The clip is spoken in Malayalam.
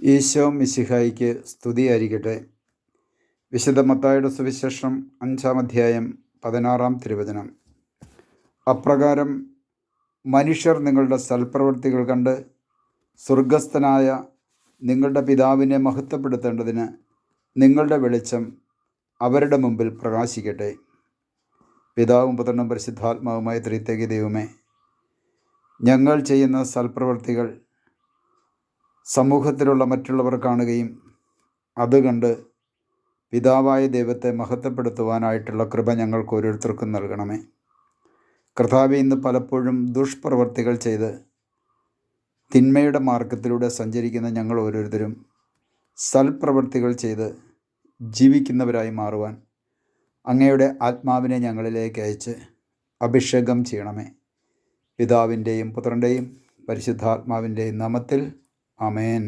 ഈശോ മിശിഹായിക്ക് സ്തുതിയായിരിക്കട്ടെ. വിശുദ്ധ മത്തായിയുടെ സുവിശേഷം 5-ാം അധ്യായം 16-ാം തിരുവചനം. അപ്രകാരം മനുഷ്യർ നിങ്ങളുടെ സൽപ്രവൃത്തികൾ കണ്ട് സ്വർഗസ്ഥനായ നിങ്ങളുടെ പിതാവിനെ മഹത്വപ്പെടുത്തേണ്ടതിന് നിങ്ങളുടെ വെളിച്ചം അവരുടെ മുമ്പിൽ പ്രകാശിക്കട്ടെ. പിതാവും പുത്രനും പരിശുദ്ധാത്മാവുമായ ത്രിത്വൈക ദൈവമേ, ഞങ്ങൾ ചെയ്യുന്ന സൽപ്രവൃത്തികൾ സമൂഹത്തിലുള്ള മറ്റുള്ളവർ കാണുകയും അത് കണ്ട് പിതാവായ ദൈവത്തെ മഹത്വപ്പെടുത്തുവാനായിട്ടുള്ള കൃപ ഞങ്ങൾക്ക് ഓരോരുത്തർക്കും നൽകണമേ. കർത്താവേ, ഇന്ന് പലപ്പോഴും ദുഷ്പ്രവർത്തികൾ ചെയ്ത് തിന്മയുടെ മാർഗത്തിലൂടെ സഞ്ചരിക്കുന്ന ഞങ്ങൾ ഓരോരുത്തരും സൽപ്രവർത്തികൾ ചെയ്ത് ജീവിക്കുന്നവരായി മാറുവാൻ അങ്ങയുടെ ആത്മാവിനെ ഞങ്ങളിലേക്ക് അയച്ച് അഭിഷേകം ചെയ്യണമേ. പിതാവിൻ്റെയും പുത്രൻ്റെയും പരിശുദ്ധാത്മാവിൻ്റെയും നാമത്തിൽ ആമേൻ.